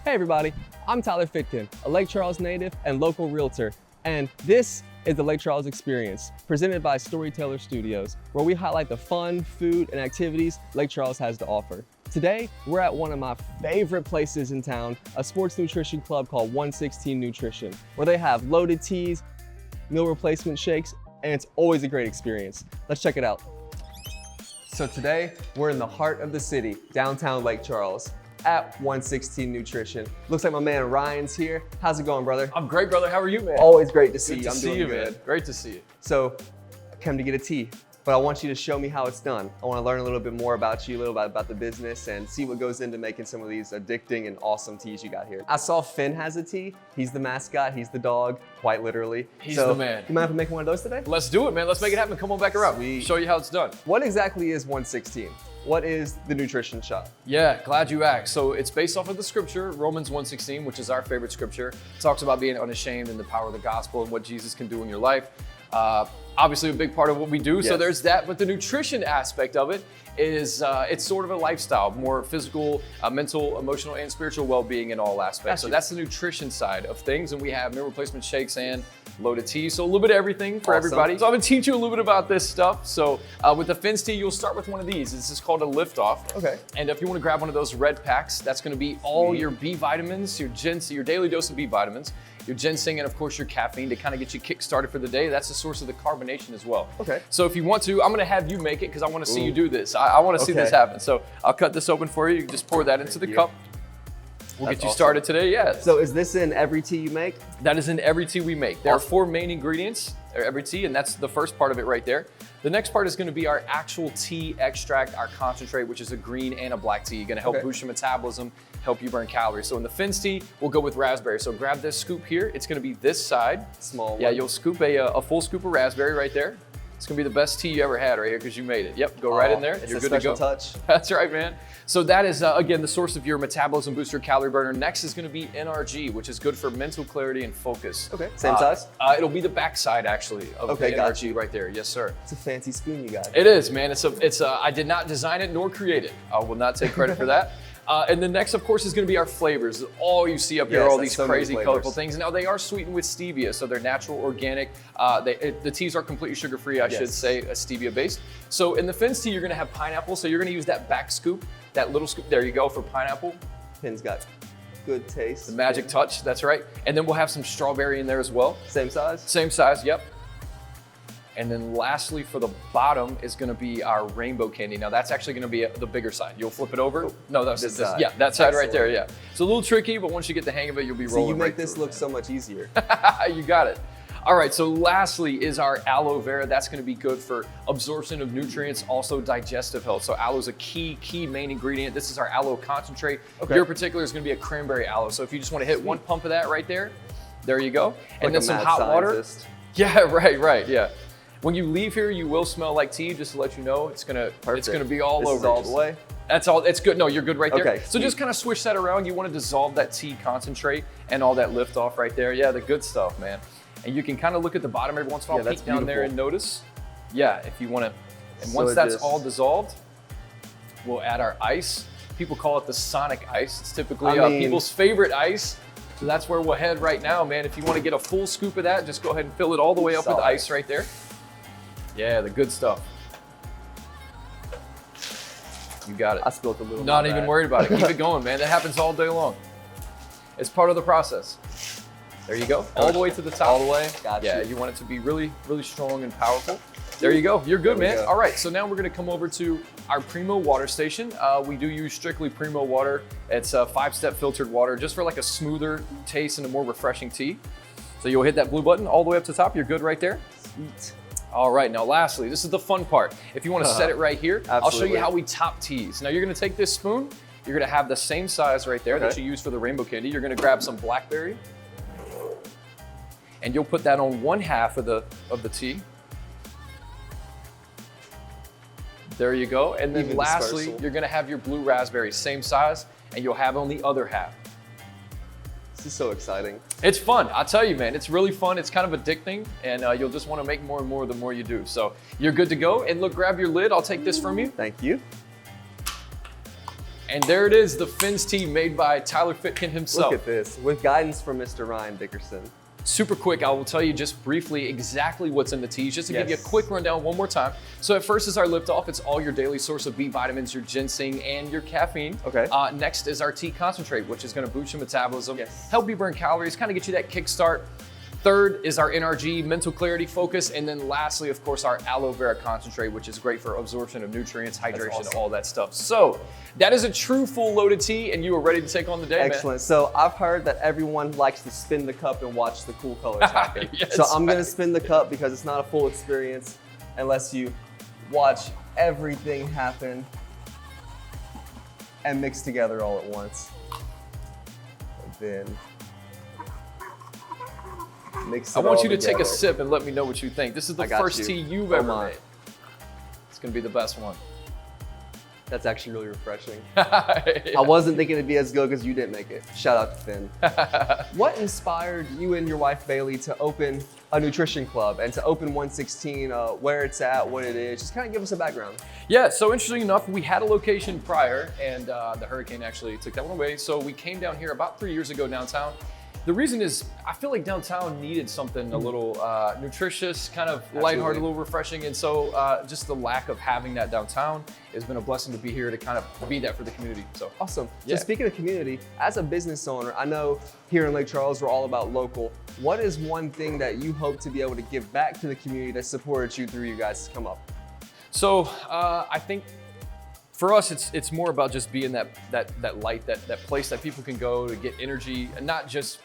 Hey everybody, I'm Tyler Fitkin, a Lake Charles native and local realtor, and this is the Lake Charles Experience, presented by Storytaler Studios, where we highlight the fun, food, and activities Lake Charles has to offer. Today, we're at one of my favorite places in town, a sports nutrition club called 116 Nutrition, where they have loaded teas, meal replacement shakes, and it's always a great experience. Let's check it out. So today, we're in the heart of the city, downtown Lake Charles, at 116 Nutrition. Looks like my man Ryan's here. How's it going, brother? I'm great, brother. How are you, man? Always great to see you. Good to I'm see doing you, good. man. Great to see you. So, I came to get a tea, but I want you to show me how it's done. I want to learn a little bit more about you, a little bit about the business, and see what goes into making some of these addicting and awesome teas you got here. I saw Finn has a tea. He's the mascot. He's the dog, quite literally. He's the man. You mind if I make one of those today? Let's do it, man. Let's make it happen. Come on back around. Sweet. Show you how it's done. What exactly is 116? What is the nutrition shop? Yeah, glad you asked. So it's based off of the scripture, Romans 1:16, which is our favorite scripture. It talks about being unashamed and the power of the gospel and what Jesus can do in your life. Obviously a big part of what we do. Yes. So there's that, but the nutrition aspect of it is it's sort of a lifestyle, more physical, mental, emotional, and spiritual well-being in all aspects. So that's the nutrition side of things. And we have meal replacement shakes and loaded tea. So a little bit of everything for everybody. So I'm gonna teach you a little bit about this stuff. So with the Finn's tea, you'll start with one of these. This is called a lift off. Okay. And if you wanna grab one of those red packs, that's gonna be all your B vitamins, your daily dose of B vitamins, your ginseng, and of course your caffeine to kind of get you kick started for the day. That's the source of the carbonation as well. Okay. So if you want to, I'm gonna have you make it because I wanna see you do this. I wanna see this happen. So I'll cut this open for you. You can just pour that into the cup. We'll get you started today, yeah. So is this in every tea you make? That is in every tea we make. There are 4 main ingredients in every tea, and that's the first part of it right there. The next part is gonna be our actual tea extract, our concentrate, which is a green and a black tea. Gonna help boost your metabolism, help you burn calories. So in the Finn's tea, we'll go with raspberry. So grab this scoop here. It's gonna be this side. Small one. Yeah, you'll scoop a full scoop of raspberry right there. It's gonna be the best tea you ever had right here because you made it. Yep, go right in there. It's You're a good to special go. touch. That's right, man. So that is, again, the source of your metabolism booster, calorie burner. Next is gonna be NRG, which is good for mental clarity and focus. Okay, same size? It'll be the back side, actually, of the NRG right there. Yes, sir. It's a fancy spoon you got. It is, man. I did not design it nor create it. I will not take credit for that. And then next, of course, is gonna be our flavors. All you see up here, all these crazy, colorful things. Now, they are sweetened with stevia, so they're natural, organic. The teas are completely sugar-free, I should say, stevia-based. So in the Finn's tea, you're gonna have pineapple, so you're gonna use that back scoop, that little scoop, there you go, for pineapple. Finn's got good taste. The magic touch, that's right. And then we'll have some strawberry in there as well. Same size? Same size, yep. And then lastly, for the bottom is gonna be our rainbow candy. Now that's actually gonna be the bigger side. You'll flip it over. No, that's this side. Yeah, that side right there, yeah. It's a little tricky, but once you get the hang of it, you'll be rolling. So you make this look so much easier. You got it. All right, so lastly is our aloe vera. That's gonna be good for absorption of nutrients, also digestive health. So aloe is a key main ingredient. This is our aloe concentrate. Your particular is gonna be a cranberry aloe. So if you just wanna hit one pump of that right there you go. And then some hot water. Yeah, right, yeah. When you leave here, you will smell like tea, just to let you know. It's gonna be all over. This is all the way? That's all, it's good. No, you're good right there. Okay, so just kind of swish that around. You wanna dissolve that tea concentrate and all that lift off right there. Yeah, the good stuff, man. And you can kind of look at the bottom every once in a while, peek down there and notice. Yeah, if you wanna. And once that's all dissolved, we'll add our ice. People call it the Sonic ice. It's typically people's favorite ice. So that's where we'll head right now, man. If you wanna get a full scoop of that, just go ahead and fill it all the way up with ice right there. Yeah, the good stuff. You got it. I spilled a little. Not even worried about it. Keep it going, man. That happens all day long. It's part of the process. There you go. All the way to the top. All the way? Gotcha. Yeah, you want it to be really, really strong and powerful. There you go. You're good, man. All right, so now we're gonna come over to our Primo water station. We do use strictly Primo water. It's a 5-step filtered water just for like a smoother taste and a more refreshing tea. So you'll hit that blue button all the way up to the top. You're good right there. Sweet. All right, now lastly, this is the fun part. If you want to set it right here, I'll show you how we top teas. Now you're gonna take this spoon, you're gonna have the same size right there that you use for the rainbow candy. You're gonna grab some blackberry, and you'll put that on 1/2 of the tea. There you go. And then lastly, you're gonna have your blue raspberry, same size, and you'll have on the other half. This is so exciting. It's fun, I'll tell you, man. It's really fun. It's kind of addicting, and you'll just want to make more and more the more you do. So you're good to go. And look, grab your lid. I'll take this from you. Thank you. And there it is, the Finn's tea made by Tyler Fitkin himself. Look at this, with guidance from Mr. Ryan Dickerson. Super quick, I will tell you just briefly exactly what's in the teas, just to give you a quick rundown one more time. So at first is our lift off. It's all your daily source of B vitamins, your ginseng, and your caffeine. Okay. Next is our tea concentrate, which is gonna boost your metabolism, help you burn calories, kind of get you that kickstart. Third is our NRG, mental clarity, focus. And then lastly, of course, our aloe vera concentrate, which is great for absorption of nutrients, hydration, all that stuff. So that is a true full loaded tea, and you are ready to take on the day, Excellent. So I've heard that everyone likes to spin the cup and watch the cool colors happen. So I'm gonna spin the cup because it's not a full experience unless you watch everything happen and mix together all at once. And then mix it I want you to together. take a sip and let me know what you think. This is the first tea you've ever made. It's gonna be the best one. That's actually really refreshing. I wasn't thinking it'd be as good because you didn't make it. Shout out to Finn. What inspired you and your wife Bailey to open a nutrition club and to open 116, where it's at, what it is? Just kind of give us a background. Yeah, so interesting enough, we had a location prior and the hurricane actually took that one away. So we came down here about 3 years ago downtown. The reason is I feel like downtown needed something a little nutritious, kind of lighthearted, a little refreshing. And so just the lack of having that downtown has been a blessing to be here to kind of be that for the community. So awesome. So speaking of community, as a business owner, I know here in Lake Charles, we're all about local. What is one thing that you hope to be able to give back to the community that supported you through you guys come up? So I think for us, it's more about just being that light, that place that people can go to get energy, and not just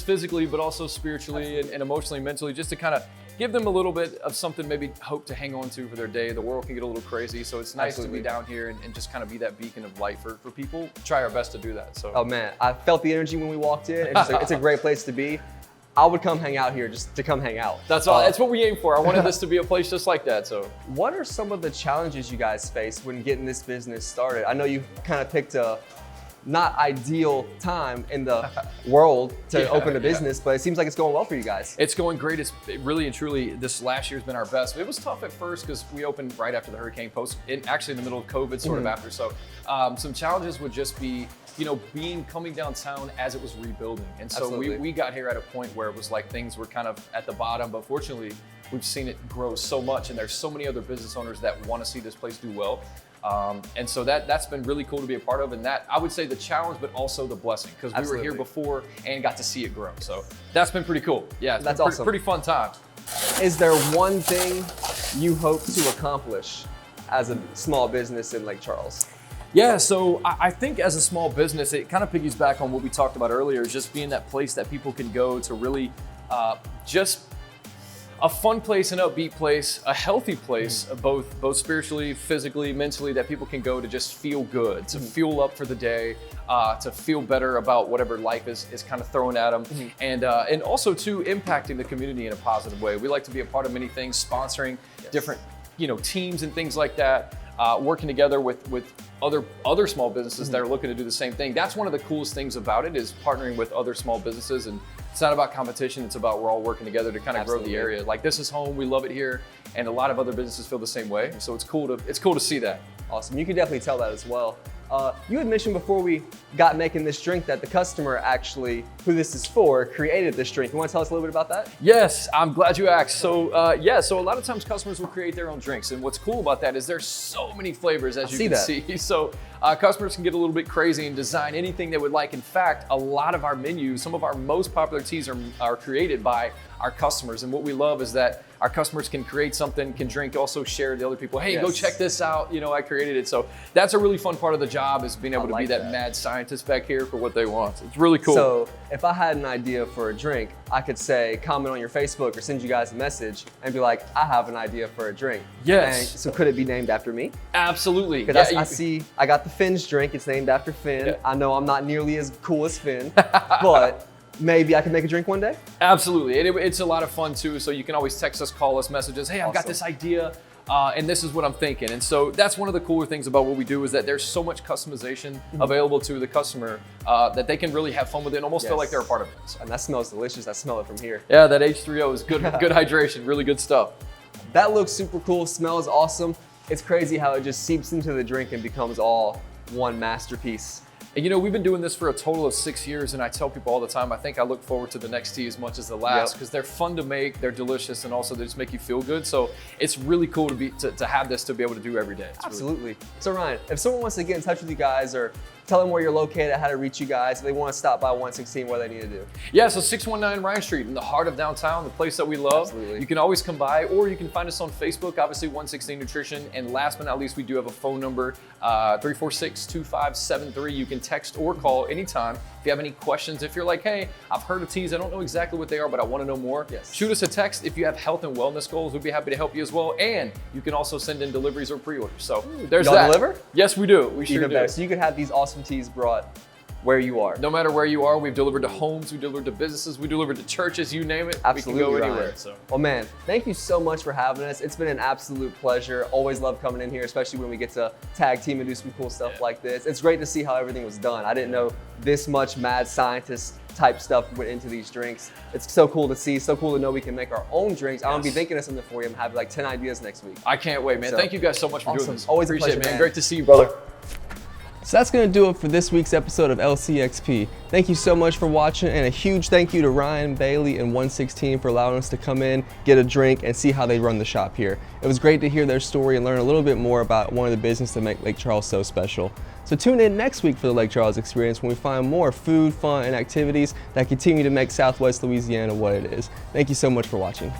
physically, but also spiritually and emotionally, mentally, just to kind of give them a little bit of something, maybe hope to hang on to for their day. The world can get a little crazy, so it's nice to be down here and just kind of be that beacon of light for people. Try our best to do that. So. Oh man, I felt the energy when we walked in. It's a great place to be. I would come hang out here just to come hang out. That's all. That's what we aim for. I wanted this to be a place just like that. So, what are some of the challenges you guys face when getting this business started? I know you kind of picked a not ideal time in the world to open a business, but it seems like it's going well for you guys. It's going great. It really and truly, this last year's been our best. It was tough at first because we opened right after the hurricane, actually in the middle of COVID, sort of after. So some challenges would just be, coming downtown as it was rebuilding. And so we got here at a point where it was like things were kind of at the bottom, but fortunately, we've seen it grow so much, and there's so many other business owners that want to see this place do well. And so that's been really cool to be a part of, and that I would say the challenge, but also the blessing, because we were here before and got to see it grow. So that's been pretty cool. Yeah, it's been awesome. Pretty fun time. Is there one thing you hope to accomplish as a small business in Lake Charles? Yeah, so I think as a small business, it kind of piggies back on what we talked about earlier, is just being that place that people can go to really just a fun place, an upbeat place, a healthy place, both spiritually, physically, mentally, that people can go to just feel good, to fuel up for the day, to feel better about whatever life is kind of throwing at them, and also to impacting the community in a positive way. We like to be a part of many things, sponsoring different teams and things like that, working together with other small businesses that are looking to do the same thing. That's one of the coolest things about it, is partnering with other small businesses. And it's not about competition, it's about we're all working together to kind of grow the area. Like, this is home, we love it here, and a lot of other businesses feel the same way. So it's cool to see that. Awesome, you can definitely tell that as well. You had mentioned before we got making this drink that the customer actually, who this is for, created this drink. You want to tell us a little bit about that? Yes, I'm glad you asked. So so a lot of times customers will create their own drinks, and what's cool about that is there's so many flavors, as you can see. So customers can get a little bit crazy and design anything they would like. In fact, a lot of our menus, some of our most popular teas are created by our customers, and what we love is that our customers can create something, can drink, also share to other people. Hey, go check this out. I created it. So that's a really fun part of the job, is being able to be that mad scientist back here for what they want. It's really cool. So if I had an idea for a drink, I could say, comment on your Facebook or send you guys a message and be like, I have an idea for a drink. Yes. And so could it be named after me? Absolutely. Because I see, I got the Finn's drink. It's named after Finn. Yeah. I know I'm not nearly as cool as Finn, but maybe I can make a drink one day? Absolutely. It's a lot of fun too. So you can always text us, call us, message us. Hey, I've got this idea. And this is what I'm thinking. And so that's one of the cooler things about what we do, is that there's so much customization available to the customer that they can really have fun with it and almost feel like they're a part of it. So. And that smells delicious. I smell it from here. Yeah, that H3O is good, good hydration, really good stuff. That looks super cool, smells awesome. It's crazy how it just seeps into the drink and becomes all one masterpiece. And you know, we've been doing this for a total of 6 years, and I tell people all the time, I think I look forward to the next tea as much as the last, because they're fun to make, they're delicious, and also they just make you feel good. So it's really cool to have this to be able to do every day. It's Absolutely. Really So Ryan, if someone wants to get in touch with you guys or tell them where you're located, how to reach you guys, if they want to stop by 116, what do they need to do? Yeah, so 619 Ryan Street in the heart of downtown, the place that we love. Absolutely. You can always come by, or you can find us on Facebook, obviously 116 Nutrition. And last but not least, we do have a phone number, 346-2573. You can text or call anytime. If you have any questions, if you're like, hey, I've heard of teas, I don't know exactly what they are, but I want to know more, shoot us a text. If you have health and wellness goals, we'd be happy to help you as well. And you can also send in deliveries or pre-orders. So there's that. Y'all deliver? Yes, we do. We sure Even do. better. So you could have these awesome teas brought where you are. No matter where you are, we've delivered to homes, we delivered to businesses, we delivered to churches, you name it. Absolutely, we can go Ryan. anywhere. So. Well, man, thank you so much for having us. It's been an absolute pleasure. Always love coming in here, especially when we get to tag team and do some cool stuff like this. It's great to see how everything was done. I didn't know this much mad scientist type stuff went into these drinks. It's so cool to see, so cool to know we can make our own drinks. I'm gonna be thinking of something for you and have like 10 ideas next week. I can't wait, man. So, thank you guys so much for doing this. Always Appreciate a pleasure, it, man. man. Great to see you, brother. So that's going to do it for this week's episode of LCXP. Thank you so much for watching, and a huge thank you to Ryan, Bailey, and 116 for allowing us to come in, get a drink, and see how they run the shop here. It was great to hear their story and learn a little bit more about one of the businesses that make Lake Charles so special. So tune in next week for the Lake Charles Experience when we find more food, fun, and activities that continue to make Southwest Louisiana what it is. Thank you so much for watching.